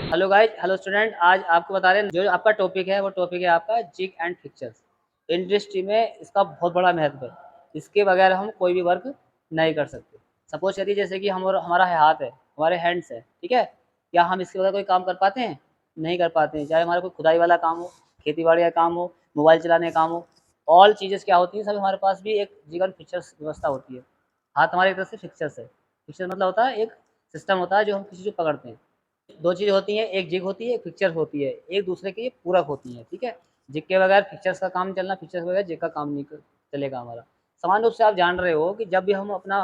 Hello guys, hello student. आज आपको बता रहे हैं जो आपका टॉपिक है वो टॉपिक है आपका जिग एंड फिक्चर्स। इंडस्ट्री में इसका बहुत बड़ा महत्व है। इसके बगैर हम कोई भी वर्क नहीं कर सकते। सपोज करिए जैसे कि हम हमारा हाथ है, हमारे हैंड्स है, ठीक है। क्या हम इसके बगैर कोई काम कर पाते हैं? नहीं कर पाते हैं। चाहे हमारा कोई खुदाई वाला काम हो, खेती बाड़ी का काम हो, मोबाइल चलाने का काम हो, ऑल चीज़ें क्या होती हैं, सब हमारे पास भी एक जिग एंड फिक्चर्स व्यवस्था होती है। हाथ हमारे एक तरह से फिक्चर्स है। फिक्चर मतलब होता है एक सिस्टम होता है जो हम किसी को पकड़ते हैं। दो चीज़ होती हैं, एक जिग होती है, एक फिक्चर होती है, एक दूसरे के पूरक होती हैं, ठीक है। जिग के बगैर फिक्चर्स का काम चलना, फिक्चर्स के बगैर जिग का काम नहीं चलेगा हमारा। समान रूप से आप जान रहे हो कि जब भी हम अपना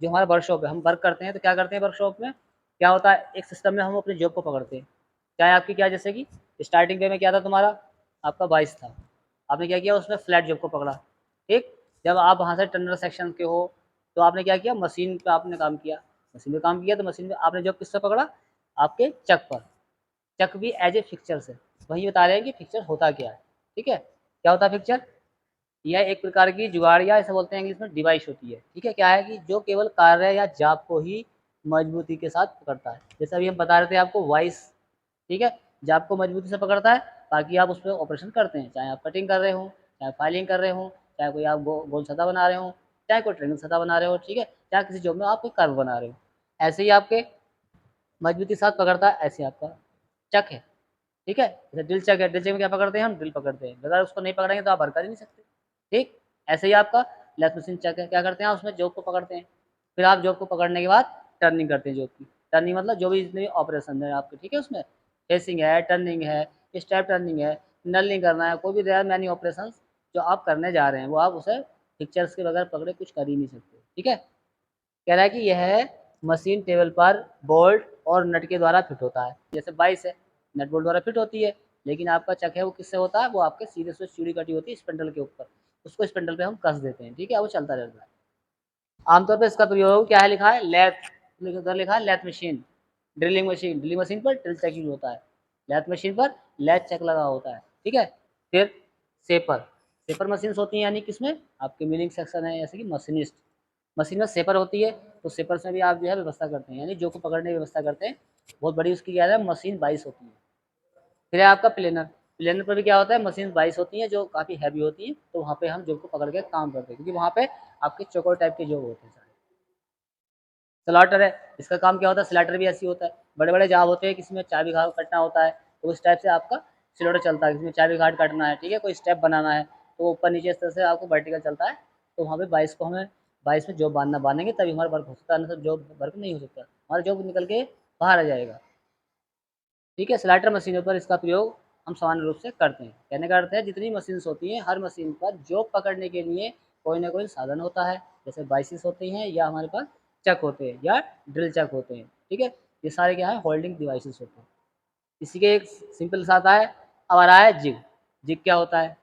जो हमारा वर्कशॉप है हम वर्क करते हैं तो क्या करते हैं, वर्कशॉप में क्या होता है, एक सिस्टम में हम अपनी जॉब को पकड़ते हैं। चाहे आपकी क्या, जैसे कि स्टार्टिंग डे में क्या था तुम्हारा, आपका 22 था। आपने क्या किया, उसमें फ्लैट जॉब को पकड़ा, ठीक। जब आप वहाँ से टर्नर सेक्शन के हो तो आपने क्या किया, मशीन पे आपने काम किया। मशीन पे काम किया तो मशीन पे आपने जॉब किससे पकड़ा, आपके चक पर। चक भी एज ए फिक्चर है। वही बता रहे हैं कि फिक्चर होता क्या है, ठीक है। क्या होता है फिक्चर? यह एक प्रकार की जुगाड़ या ऐसा बोलते हैं इंग्लिश में डिवाइस होती है, ठीक है। क्या है कि जो केवल कार्य या जाप को ही मजबूती के साथ पकड़ता है। जैसे अभी हम बता रहे थे आपको वॉइस, ठीक है। जाप को मजबूती से पकड़ता है ताकि आप उस पर ऑपरेशन करते हैं, चाहे आप कटिंग कर रहे हो, चाहे फाइलिंग कर रहे हो, चाहे कोई आप गोल सतह बना रहे हो, चाहे कोई ट्रेनिंग सतह बना रहे हो, ठीक है। चाहे किसी जॉब में आप कोई कर्व बना रहे हो, ऐसे ही आपके मजबूती के साथ पकड़ता है। ऐसे आपका चक है, ठीक है। जैसे ड्रिल चक है, ड्रिल चक में क्या पकड़ते हैं, हम ड्रिल पकड़ते हैं। अगर उसको नहीं पकड़ेंगे तो आप भर कर ही नहीं सकते, ठीक। ऐसे ही आपका लेथ मशीन चक है, क्या करते हैं, उसमें जॉब को पकड़ते हैं। फिर आप जॉब को पकड़ने के बाद टर्निंग करते हैं। जॉब की टर्निंग मतलब जो भी जितने ऑपरेशन है आपके, ठीक है, उसमें फेसिंग है, टर्निंग है, स्टेप टर्निंग है, नलिंग करना है, कोई भी रेयर मैनी ऑपरेशन जो आप करने जा रहे हैं वो आप उसे पिक्चर्स के बगैर पकड़े कुछ कर ही नहीं सकते, ठीक है। कह रहा है कि यह मशीन टेबल पर बोल्ट और नट के द्वारा फिट होता है। जैसे 22 है, नट बोल्ट द्वारा फिट होती है। लेकिन आपका चक है वो किससे होता है, वो आपके सीधे से चूड़ी कटी होती है स्पिंडल के ऊपर। उसको स्पिंडल पे हम कस देते हैं, ठीक है, वो चलता रहता है। आमतौर पर इसका प्रयोग क्या है, लिखा है लेथ, उधर लिखा है lathe machine, drilling machine. Drilling machine पर ड्रिल चक यूज होता है, लेथ मशीन पर लेथ चक लगा होता है, ठीक है। फिर सेपर, सेपर मशीन होती हैं, यानी किसमें आपके मिलिंग सेक्शन है, जैसे कि मशीनिस्ट। मशीन में सेपर होती है, तो सेपर से भी आप जो है व्यवस्था करते हैं, यानी जो को पकड़ने की व्यवस्था करते हैं। बहुत बड़ी उसकी क्या है, मशीन 22 होती है। फिर है आपका प्लेनर। प्लेनर पर भी क्या होता है, मशीन 22 होती है जो काफ़ी हैवी होती है, तो वहाँ पे हम जॉब को पकड़ के काम करते हैं, क्योंकि वहाँ पे आपके चौकोर टाइप के जॉब होते हैं सारे। स्लाटर है, इसका काम क्या होता है, स्लाटर भी ऐसी होता है। बड़े बड़े जाब होते हैं, किसी में चाबी घाट कटना होता है, तो उस टाइप से आपका स्लाटर चलता है। किसी में चाबी घाट काटना है, ठीक है, कोई स्टेप बनाना है, तो ऊपर नीचे इस तरह से आपको वर्टिकल चलता है। तो वहाँ पे 22 को हमें 22 में जॉब बांधेंगे तभी हमारा वर्क हो सकता है, नहीं तो जॉब वर्क नहीं हो सकता, हमारा जॉब निकल के बाहर आ जाएगा, ठीक है। स्लाइडर मशीनों पर इसका प्रयोग हम सामान्य रूप से करते हैं। कहने का अर्थ है जितनी मशीन्स होती हैं, हर मशीन पर जॉब पकड़ने के लिए कोई ना कोई साधन होता है। जैसे बाइसिस होती हैं, या हमारे पास चक होते हैं, या ड्रिल चक होते हैं, ठीक है। ये सारे क्या है, होल्डिंग डिवाइसेस होते हैं। इसी के एक सिंपल सा आता है। अब आ रहा है जिग। जिग क्या होता है?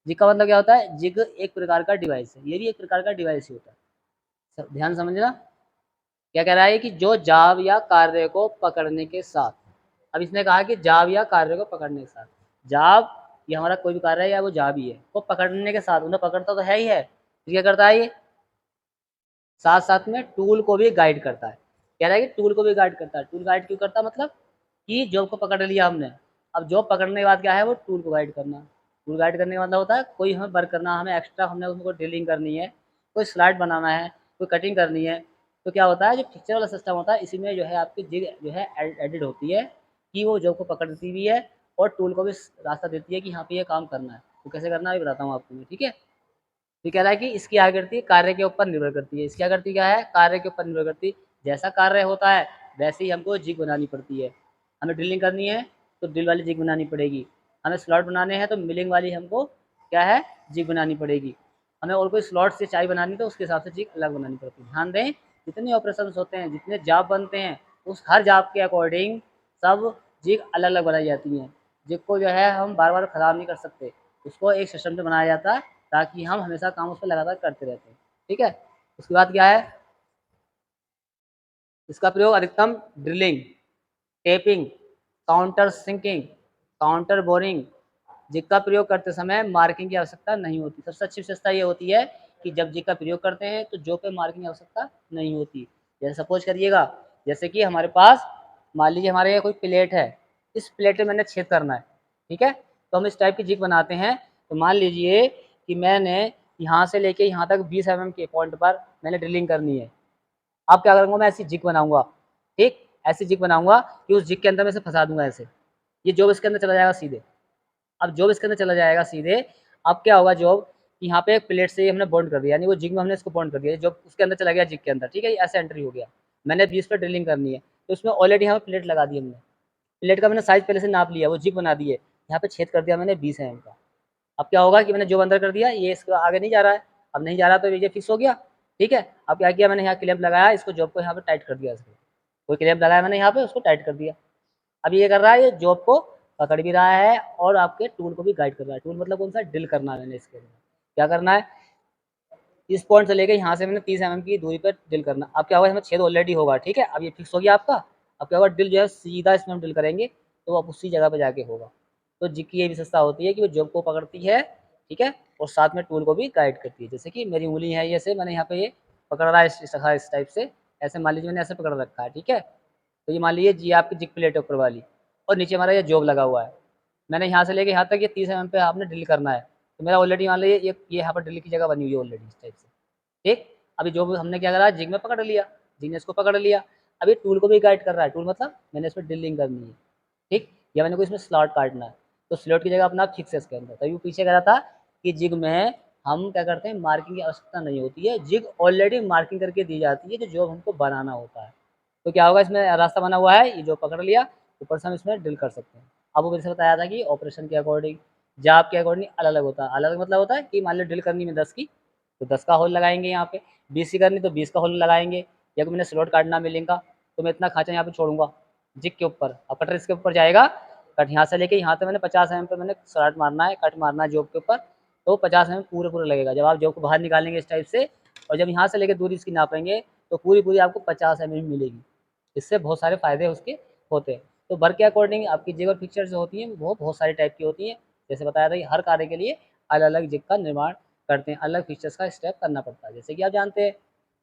जिग का मतलब क्या होता है, जिग एक प्रकार का डिवाइस है, ये भी एक प्रकार का डिवाइस ही होता है। ध्यान समझना, क्या कह रहा है कि जो जाव या कार्य को पकड़ने के साथ, अब इसने कहा कि जाव या कार्य को पकड़ने के साथ, जाव ये हमारा कोई भी कार्य है या वो जाव ही है, वो पकड़ने के साथ, उन्हें पकड़ता तो है ही है, फिर क्या करता है ये, साथ साथ में टूल को भी गाइड करता है। कह रहा है कि टूल को भी गाइड करता है। टूल गाइड क्यों करता है, मतलब कि जॉब को पकड़ लिया हमने, अब जॉब पकड़ने के बाद क्या है, वो टूल को गाइड करना। टूल गाइड करने का मतलब होता है कोई हमें वर्क करना, हमें एक्स्ट्रा हमने उसको ड्रिलिंग करनी है, कोई स्लाइड बनाना है, कोई कटिंग करनी है, तो क्या होता है जो पिक्चर वाला सिस्टम होता है, इसी में जो है आपकी जिग जो है एडिट होती है कि वो जॉब को पकड़ती भी है और टूल को भी रास्ता देती है कि यहाँ पे ये काम करना है। तो कैसे करना है बताता हूँ आपको मैं, ठीक है। ये कह रहा है कि इसकी क्या करती है, कार्य के ऊपर निर्भर करती है। इसकी क्या करती क्या है, कार्य के ऊपर निर्भर करती है। जैसा कार्य होता है वैसे ही हमको जिग बनानी पड़ती है। हमें ड्रिलिंग करनी है तो ड्रिल वाली जिग बनानी पड़ेगी। हमें स्लॉट बनाने हैं तो मिलिंग वाली हमको क्या है, जिग बनानी पड़ेगी। हमें और कोई स्लॉट से चाय बनानी तो उसके हिसाब से जिग अलग बनानी पड़ती है। ध्यान दें, जितने ऑपरेशन होते हैं, जितने जाप बनते हैं, उस हर जाप के अकॉर्डिंग सब जिग अलग अलग बनाई जाती हैं। जिग को जो है हम बार बार ख़राब नहीं कर सकते, उसको एक सिस्टम से बनाया जाता है ताकि हम हमेशा काम उस पर लगातार करते रहते हैं, ठीक है। उसके बाद क्या है, इसका प्रयोग अधिकतम drilling, tapping, counter sinking, counter boring, jig का प्रयोग करते समय मार्किंग की आवश्यकता नहीं होती। सबसे अच्छी विशेषता ये होती है कि जब जिग का प्रयोग करते हैं तो जो पे मार्किंग की आवश्यकता नहीं होती। जैसे सपोज करिएगा, जैसे कि हमारे पास मान लीजिए हमारे यहाँ कोई प्लेट है, इस प्लेट में मैंने छेद करना है, ठीक है। तो हम इस टाइप की जिग बनाते हैं। तो मान लीजिए कि मैंने यहाँ से लेके यहाँ तक 20 mm के पॉइंट पर मैंने ड्रिलिंग करनी है। अब क्या करूँगा, मैं ऐसी जिग बनाऊंगा, ठीक, ऐसी जिग बनाऊंगा कि उस जिग के अंदर मैं इसे फंसा दूंगा ऐसे, ये जॉब इसके अंदर चला जाएगा सीधे। अब जॉब इसके अंदर चला जाएगा सीधे। अब क्या होगा जॉब कि यहाँ पे एक प्लेट से हमने बॉन्ड कर दिया, यानी वो जिग में हमने इसको बॉन्ड कर दिया, जॉब उसके अंदर चला गया जिग के अंदर, ठीक है। ये ऐसे एंट्री हो गया। मैंने 20 पे ड्रिलिंग करनी है, तो उसमें ऑलरेडी यहाँ पे प्लेट लगा दी हमने, प्लेट का मैंने साइज पहले से नाप लिया, वो जिग बना दी है, यहाँ पे छेद कर दिया मैंने 20 mm का। अब क्या होगा कि मैंने जॉब अंदर कर दिया, ये इसके आगे नहीं जा रहा है। अब नहीं जा रहा तो ये फिक्स हो गया, ठीक है। अब क्या किया मैंने, यहाँ क्लैंप लगाया, इसको जॉब को यहाँ पे टाइट कर दिया, इसको कोई क्लैंप लगाया मैंने यहाँ पे, उसको टाइट कर दिया। अब ये कर रहा है, ये जॉब को पकड़ भी रहा है और आपके टूल को भी गाइड कर रहा है। टूल मतलब कौन सा, ड्रिल करना है मैंने इसके अंदर। क्या करना है, इस पॉइंट से लेके यहाँ से मैंने 30 mm की दूरी पर ड्रिल करना। अब क्या होगा, इसमें छेद ऑलरेडी होगा, ठीक है। अब ये फिक्स हो गया आपका। अब क्या होगा, ड्रिल जो है सीधा इसमें हम ड्रिल करेंगे, तो अब उसी जगह पे जाके होगा। तो जिग की ये विशेषता होती है कि वो जॉब को पकड़ती है, ठीक है, और साथ में टूल को भी गाइड करती है। जैसे कि मेरी उंगली है, जैसे मैंने यहाँ पे ये पकड़ रहा है इस टाइप से, ऐसे मान लीजिए मैंने ऐसे पकड़ रखा है, ठीक है। तो ये मान लीजिए जी आपकी जिग प्लेट है ऊपर वाली, और नीचे हमारा ये जॉब लगा हुआ है। मैंने यहाँ से लेके यहाँ तक ये 30 mm पे आपने ड्रिल करना है। तो मेरा ऑलरेडी मान लीजिए ये यहाँ पर ड्रिल की जगह बनी हुई है ऑलरेडी इस टाइप से, ठीक। अभी जो भी हमने क्या करा, जिग में पकड़ लिया, जिग ने इसको पकड़ लिया। अभी टूल को भी गाइड कर रहा है, टूल मतलब मैंने इसमें ड्रिलिंग करनी है, ठीक, या मैंने कोई इसमें स्लॉट काटना है, तो स्लॉट की जगह अपना फिक्स है इसके अंदर। तभी वो पीछे कह रहा था कि जिग में हम क्या करते हैं, मार्किंग की आवश्यकता नहीं होती है, जिग ऑलरेडी मार्किंग करके दी जाती है, जो जॉब हमको बनाना होता है। तो क्या होगा, इसमें रास्ता बना हुआ है, ये जो पकड़ लिया, ऊपर से हम इसमें ड्रिल कर सकते हैं। अब वो जैसे बताया था कि ऑपरेशन के अकॉर्डिंग, जाप के अकॉर्डिंग अलग अलग होता है। अलग अलग मतलब होता है कि मान लो ड्रिल करनी में 10 की, तो 10 का होल लगाएंगे यहाँ पे, 20 की करनी तो 20 का होल लगाएंगे, या कि मैंने स्लॉट काटना मिलिंग का, तो मैं इतना खाँचा यहाँ पे छोड़ूंगा जिग के ऊपर। अब कटर इसके ऊपर जाएगा, कट यहाँ से लेके यहाँ तक मैंने 50 mm पे मैंने स्लॉट मारना है, कट मारना है जॉब के ऊपर, तो 50 mm पूरे पूरे लगेगा। जब आप जॉब को बाहर निकालेंगे इस टाइप से, और जब यहाँ से लेके दूरी इसकी नापेंगे, तो पूरी पूरी आपको 50 mm मिलेगी। इससे बहुत सारे फ़ायदे उसके होते हैं। तो वर्क के अकॉर्डिंग आपकी जिग और फिक्चर जो होती हैं वो बहुत सारे टाइप की होती हैं। जैसे बताया था कि हर कार्य के लिए अलग अलग जिग का निर्माण करते हैं, अलग फीचर्स का स्टेप करना पड़ता है। जैसे कि आप जानते हैं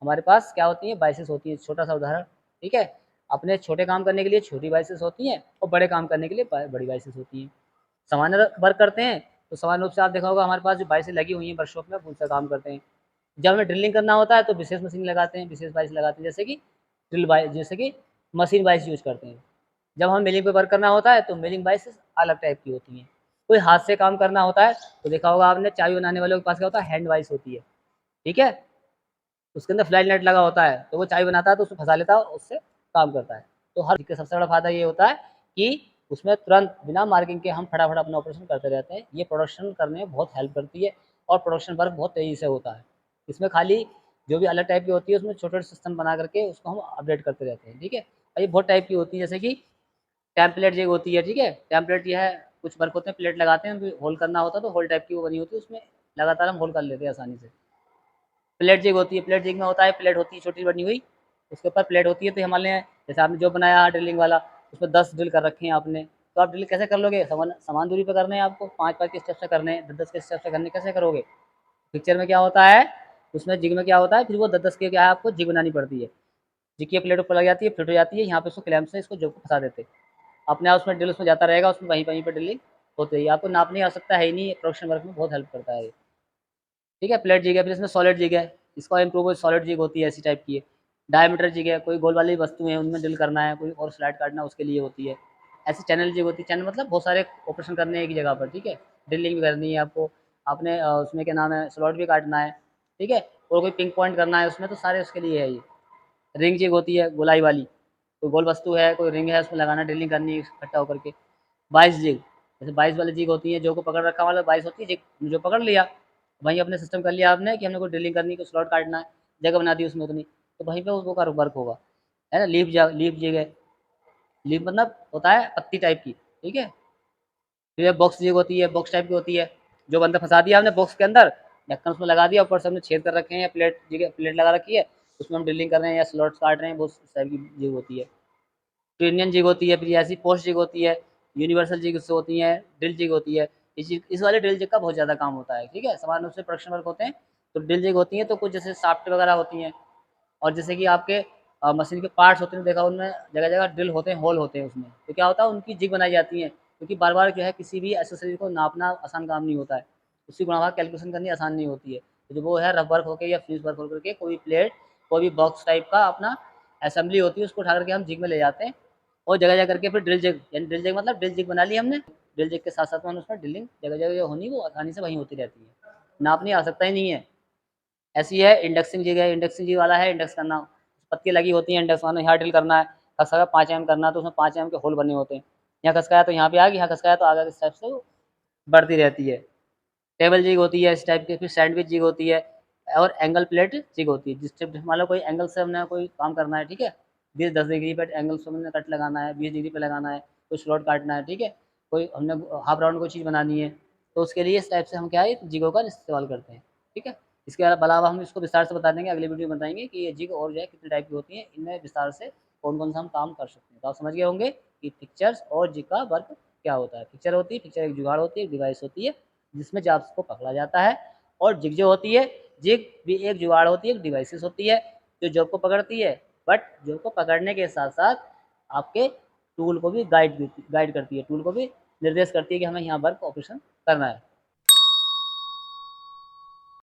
हमारे पास क्या होती है, बाइसेस होती है, छोटा सा उदाहरण, ठीक है। अपने छोटे काम करने के लिए छोटी बाइसेस होती हैं, और बड़े काम करने के लिए बड़ी बाइसेस होती हैं। सामान्य वर्क करते हैं तो सामान्य रूप से आप देखा होगा हमारे पास जो बाइसें लगी हुई हैं वर्कशॉप में, उनसे काम करते हैं। जब हमें ड्रिलिंग करना होता है तो विशेष मशीन लगाते हैं, विशेष बाइस लगाते हैं, जैसे कि ड्रिल बाइस, जैसे कि मशीन बाइस यूज़ करते हैं। जब हमें मिलिंग पे वर्क करना होता है तो मिलिंग बाइसेस अलग टाइप की होती हैं। कोई हाथ से काम करना होता है तो देखा होगा आपने, चाय बनाने वालों के पास क्या होता है, हैंड बाइस होती है, ठीक है। उसके अंदर फ्लाइट नेट लगा होता है, तो वो चाय बनाता है तो उसको फंसा लेता है, उससे काम करता है। तो हर के सबसे बड़ा फायदा ये होता है कि उसमें तुरंत बिना मार्किंग के हम फटाफट अपना ऑपरेशन करते रहते हैं। ये प्रोडक्शन करने में बहुत हेल्प करती है, और प्रोडक्शन वर्क बहुत तेज़ी से होता है। इसमें खाली जो भी अलग टाइप की होती है उसमें छोटे छोटे सिस्टम बना करके उसको हम अपडेट करते रहते हैं, ठीक है। और ये बहुत टाइप की होती है, जैसे कि टेम्पलेट जो होती है, ठीक है। टेम्पलेट ये है, कुछ वर्क होते हैं प्लेट लगाते हैं, होल करना होता है तो होल टाइप की वो बनी होती है, उसमें लगातार हम होल कर लेते हैं आसानी से। प्लेट जिग होती है, प्लेट जिग में होता है, प्लेट होती है छोटी बनी हुई, उसके ऊपर प्लेट होती है। तो हमारे लिए जैसे आपने जो बनाया ड्रिलिंग वाला, उसमें 10 ड्रिल कर रखे हैं आपने, तो आप ड्रिल कैसे कर लोगे, समान समान दूरी पे करने हैं आपको, 5-5 के स्टेप से करने हैं, 10-10 के स्टेप से करने, कैसे करोगे। पिक्चर में क्या होता है, उसमें जिग में क्या होता है, फिर वो 10-10 के क्या है, आपको जिग बनानी पड़ती है। जिग की प्लेट ऊपर लग जाती है, फिट हो जाती है, यहाँ पे उसको क्लैंप से इसको जॉब को फंसा देते हैं। अपने आप उसमें ड्रिल उसमें जाता रहेगा, उसमें वहीं वहीं पे ड्रिलिंग होती है। आपको नापने की आवश्यकता है ही नहीं, प्रोडक्शन वर्क में बहुत हेल्प करता है ये, ठीक है। प्लेट जिग है, फिर इसमें सॉलिड जिग है, इसका इम्प्रूव सॉलिड जिग होती है, ऐसी टाइप की है। डायमीटर जिग है, कोई गोल वाली वस्तु है उनमें ड्रिल करना है, कोई और स्लाइड काटना उसके लिए होती है। ऐसी चैनल जिग होती है, चैनल मतलब बहुत सारे ऑपरेशन करने हैं एक ही जगह पर, ठीक है। ड्रिलिंग भी करनी है आपको, आपने उसमें क्या नाम है, स्लॉट भी काटना है, ठीक है, और कोई पिंक पॉइंट करना है उसमें, तो सारे उसके लिए है ये। रिंग जिग होती है, गोलाई वाली, कोई गोल वस्तु है, कोई रिंग है, उसमें लगाना, ड्रिलिंग करनी है इकट्ठा होकर के। 22 जिग, जैसे 22 वाली जिग होती है, जो को पकड़ रखा वाला 22 होती है जिग, जो पकड़ लिया वहीं अपने सिस्टम कर लिया आपने कि हमने कोई ड्रिलिंग करनी, कोई स्लॉट काटना है, जगह बना दी उसमें उतनी, तो वहीं पे उसको का वर्क होगा, है ना। लीफ जिग है, लीफ मतलब होता है पत्ती टाइप की, ठीक है। फिर ये बॉक्स जिग होती है, बॉक्स टाइप की होती है, जो बंदा फंसा दिया हमने बॉक्स के अंदर, ढक्कन उसमें लगा दिया, ऊपर से हमने छेद कर रखे हैं, प्लेट जिग प्लेट लगा रखी है, उसमें हम ड्रिलिंग कर रहे हैं या स्लॉट्स काट रहे हैं, वो टाइप की जिग होती है। ट्रेनियन जिग होती है, फिर ऐसी पोस्ट जिग होती है, यूनिवर्सल जिग उससे होती है, ड्रिल जिग होती है। इस वाले ड्रिल जिग का बहुत ज़्यादा काम होता है, ठीक है। समान रूप से प्रोडक्शन वर्क होते हैं तो ड्रिल जिग होती है, तो कुछ जैसे साफ्ट वगैरह होती हैं, और जैसे कि आपके मशीन के पार्ट्स होते हैं, देखा उनमें जगह-जगह ड्रिल होते हैं, होल होते हैं उसमें। तो क्या होता है उनकी जिग बनाई जाती है, क्योंकि बार-बार जो है किसी भी एक्सेसरी को नापना आसान काम नहीं होता है। उसकी गुणा कैलकुलेशन करनी आसान नहीं होती है। तो जो वो है रफ वर्क होके या फ्यूज़ वर्क होकर के कोई प्लेट, कोई भी बॉक्स टाइप का अपना असेंबली होती है, उसको उठा कर के हम जिग में ले जाते हैं और जगह-जगह करके फिर ड्रिल जिग, यानी ड्रिल जिग मतलब ड्रिल जिग बना ली हमने। ड्रिल जिग के साथ-साथ में हमने उसमें ड्रिलिंग जगह-जगह जो होनी वो आसानी से वहीं होती रहती है। नापने की आवश्यकता ही नहीं है। ऐसी है इंडेक्सिंग जिग है, इंडेक्सिंग जिग वाला है इंडेक्स करना, पत्तियाँ लगी होती हैं इंडेक्स मानो यहाँ ड्रिल करना है, खसकाया 5 एमएम करना है तो उसमें 5 एमएम के होल बने होते हैं। यहाँ खसकाया तो यहाँ पे आ गई, यहाँ खसकाया तो आगे इस टाइप से वो बढ़ती रहती है। टेबल जिग होती है इस टाइप की, फिर सैंडविच जिग होती है और एंगल प्लेट जिग होती है। जिस टाइप मान लो कोई एंगल से हमने कोई काम करना है, ठीक है? 10 डिग्री पे एंगल से हमने कट लगाना है, 20 डिग्री पे लगाना है, कोई स्लॉट काटना है, ठीक है? कोई हमने हाफ राउंड कोई चीज़ बनानी है, तो उसके लिए इस टाइप से हम क्या है जिगों का इस्तेमाल करते हैं, ठीक है? इसके अलावा हम इसको विस्तार से बता देंगे, अगली वीडियो में बताएँगे कि ये जिग और जो है कितने टाइप की होती हैं, इनमें विस्तार से कौन-कौन सा हम काम कर सकते हैं। तो आप समझ गए होंगे कि पिक्चर्स और जिग का वर्क क्या होता है। पिक्चर होती है, पिक्चर एक जुगाड़ होती है, एक डिवाइस होती है, जिसमें जॉब्स को पकड़ा जाता है और जिग जो होती है, जिग भी एक जुगाड़ होती है, एक डिवाइसेस होती है, जो जॉब को पकड़ती है, बट जॉब को पकड़ने के साथ-साथ आपके टूल को भी गाइड करती है, टूल को भी निर्देश करती है कि हमें यहाँ वर्क ऑपरेशन करना है।